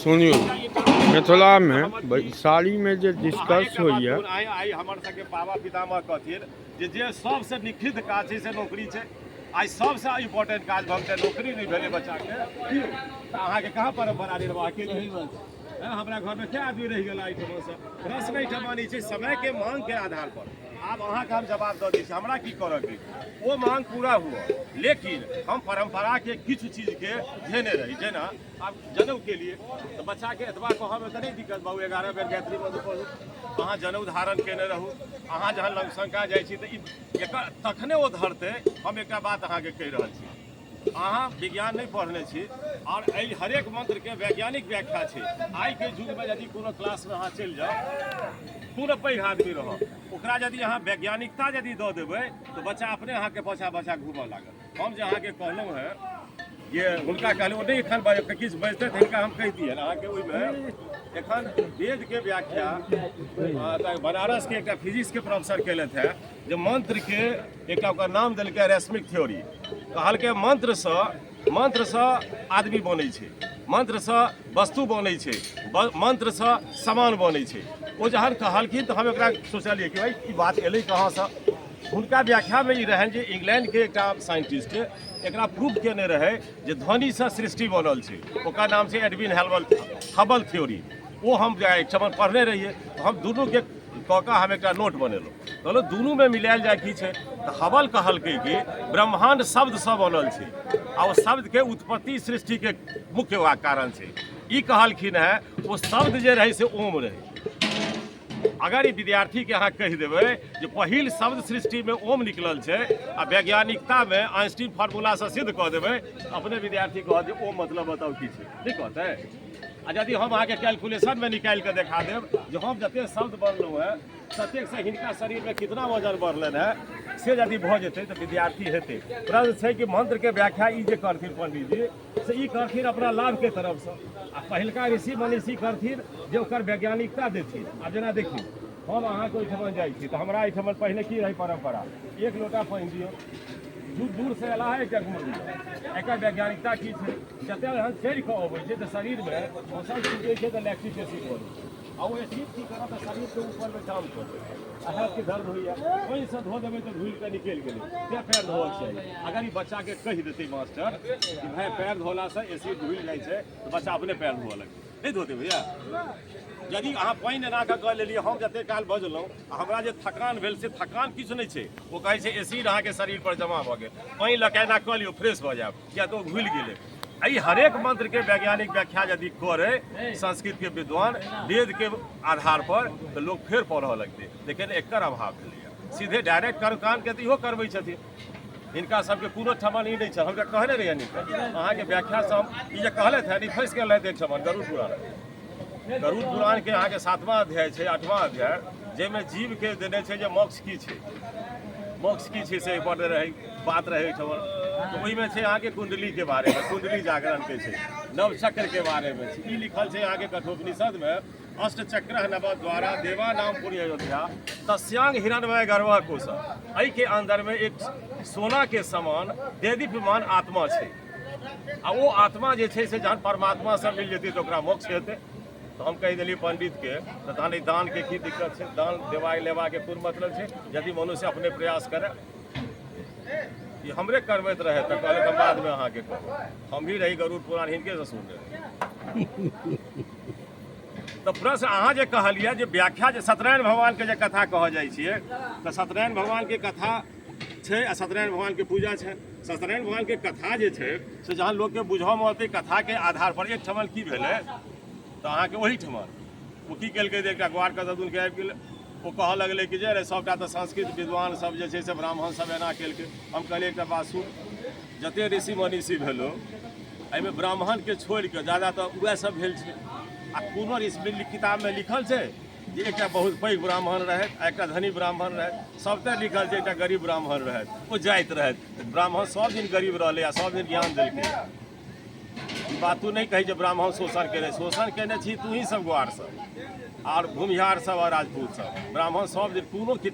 सुनियो मिथिला में वैशाली में जो डिस्कस होइए आई हमर सबके बाबा पितामह कहथिन जे सबसे निखित काज छै से नौकरी छै। आई सबसे इम्पोर्टेंट काज भऽ गेलै नौकरी नहीं भेलै बच्चा के अहाँके कहाँ परम्परा निर्वाह के हमरा घर में क्या आदमी रह गया एहिठाम से प्रश्न एहिठाम ई छै समय के मांग के आधार पर आब अहाँके हम जवाब दऽ दै छी हमरा की करऽ के वो मांग पूरा हुआ लेकिन हम परंपरा के किछु चीज के झेने रही जेना आब जनेऊ के लिए तो बच्चा के एतबा कहब तऽ नहीं दिक्कत बाबू 11 बेर गायत्री मंत्र पढ़ू अहाँ जनेऊ धारण केने रहू अहाँ जहाँ लंघशंका जाइ छी तऽ एकर तखने ओ धरतै। हम एकटा बात अहाँके कहि रहल छी अहाँ विज्ञान नहीं पढ़ने छी और हरेक मंत्र के वैज्ञानिक व्याख्या छै। आई के युग में यदि कोनो क्लास में अहाँ चलि जाओ पूरा पैघ आदमी रहब ओकरा यदि अहाँ वैज्ञानिकता यदि दऽ देबै तो बच्चा अपने अहाँके पाछा पाछा घूमऽ लागत। हम जे अहाँके कहलहुँ हैं ये हुनका कहलहुँ नहीं एखन किछु बजतै तऽ हिनका हम कहि दियनि अहाँके ओहिमे एखन वेद के व्याख्या बनारस के एकटा फिजिक्स के प्रोफेसर केलथि है जे मंत्र के एकटा ओकर नाम देलकै रेशमिक थ्योरी कहलकै मंत्र से आदमी बनै छै मंत्र से वस्तु बनै छै मंत्र से सामान बनै छै। ओ जहन कहलखिन तऽ हम एकरा सोचलियै कि भाई ई बात एलै कहाँ से हुनका व्याख्या में ई रहनि जे इंग्लैंड के एकटा साइंटिस्ट एकरा प्रूव केने रहे जे ध्वनि से सृष्टि बनल छै ओकर नाम छै एडविन हबल थ्योरी। वो हम एकठम पढ़ने रहिए हम दुनू के कऽ हम एक नोट बनेलहुँ कहलहुँ दुनू में मिलायल जाए की छै तऽ हबल कहलकै कि ब्रह्मांड शब्द से बनल छै आ ओ शब्द के उत्पत्ति सृष्टि के मुख्य कारण छै। ई कहलखिन है वो शब्द जे रहे से ओम रहे। अगर ई विद्यार्थी के अहाँ कहि देबै जे पहिल शब्द सृष्टि में ओम निकलल छै आ वैज्ञानिकता में आइंस्टीन फार्मूला से सिद्ध कऽ देबै अपने विद्यार्थी कहत जे ओम मतलब बताउ की छै नहीं कहतै। आ यदि हम अहाँके कैलकुलेशन में निकाल के देखा देब जो हम जते शब्द बनलहुँ है ततेक से हिनका शरीर में कितना वजन बढ़लन है से यदि भऽ जेतै तऽ विद्यार्थी हेतै। प्रश्न छै कि मंत्र के व्याख्या ई जे करथिन पंडित जी से ई करथिन अपना लाभ के तरफ से आ पहिलका ऋषि मनीषी करथिन जे ओकर वैज्ञानिकता देथिन। आब जेना देखिए हम अहाँके ओहिठाम जाइ छी तऽ हमरा एहिठाम पहले की रही परंपरा एक लोटा पानि दियौ दूर से अला है एक गुड़ दियौ एकर वैज्ञानिकता की छै जते एहन चढ़ि कऽ अबै छै तऽ शरीर में मौसम छूटै छै तऽ लैक्टिक एसिड बनै आ ओ एसिड की करत तऽ शरीर के ऊपर में जाम करतै आ हाथ के दर्द होइए पानि से धो देबै तऽ धुलि कऽ निकलि गेलै तेँ पैर धोअक चाही। अगर ई बच्चा के कहि देतै मास्टर कि भाई पैर धोला से एसिड धुलि जाइ छै तऽ बच्चा अपने पैर धोअ लगतै नहीं धोतै भैया। यदि अहाँ पानि एना कऽ कऽ लेलियै हम जते काल बजलहुँ हमरा जे थकान भेल से थकान किछु नहीं छै ओ कहै छै एसिड अहाँके शरीर पर जमा भऽ गेल पानि लऽ कऽ एना कऽ लियौ फ्रेश भऽ जायब किया तऽ ओ घुलि गेलै। एहि हरेक मंत्र के वैज्ञानिक व्याख्या यदि करे संस्कृत के विद्वान वेद के आधार पर तो लोग फेर पढ़ऽ लगते लेकिन एकर अभाव भेलैया सीधे डायरेक्ट कर्मकांड के तऽ इहो करबै छथिन हिनका सबके कोनो ठमन ई नहीं छै। हम कहने रहिए अहाँके व्याख्या से हम ई जे कहलथि है ई फँसि गेल एक ठमन गरुड़ पुराण के अहाँके 7वां अध्याय छै 8वां अध्याय जाहिमे जीव के देने छै जे मोक्ष की छै से बड़ रहे बात रहे ठमन तो ओहिमे छै अहाँके कुंडली के बारे में कुंडली जागरण के छै नवचक्र के बारे में छै ई लिखल छै अहाँके कठोपनिषद में अष्टचक्र नव द्वारा देवा नाम पुण्य अयोध्या तस्यांग हिरण्मय गर्भ कोश एहि के अंदर में एक सोना के समान देदीप्यमान आत्मा छै आ वो आत्मा जे छै से जहन परमात्मा से मिल जेतै तो ओकरा मोक्ष हेतै। तो हम कहि देलिए पंडित के तो तहन दान के की दिक्कत है दान देवा लेवा के कोन मतलब है यदि मनुष्य अपने प्रयास करे ये हमरे करबैत रहे तो कहले बाद में अहाँ के कहू हम ही रही गरुड़ पुराण हिनके से सुन रहे। तो प्रश्न अहाँ जे कहलिए जे व्याख्या जे सत्यनारायण भगवान के जे कथा कह जाइ छियै तो सत्यनारायण भगवान के कथा छै आ सत्यनारायण भगवान के पूजा छै। सत्यनारायण भगवान के कथा जे छै से जहाँ लोग के बुझऽ में अतै कथा के आधार पर एक ठमन की भेलै तो अहाँ के वही ठमन ओ की केलकै जे एकटा ग्वार के ददुन के आबि गेलै वो कहऽ लगलै कि जे रे सबटा तऽ संस्कृत विद्वान सब जे छै से ब्राह्मण सब एना केलकै। हम कहलिए एकटा बात सुन जते ऋषि मनीषी भेलो एहिमे ब्राह्मण के छोड़ि के ज्यादा तऽ उएह सब भेल छै आ कोनो किताब में लिखल छै जे एकटा बहुत पैघ ब्राह्मण रहथि आ एकटा धनी ब्राह्मण रहथि सबते लिखल छै एकटा गरीब ब्राह्मण रहथि ओ जाइत रहथि ब्राह्मण सब दिन गरीब रहलै आ सब दिन ज्ञान देलकै। बात तू नहीं कही जे ब्राह्मण शोषण केने छी तू ही सब ग्वार सब और भूमिहार सब और राजपूत सब ब्राह्मण सब दिन कोनो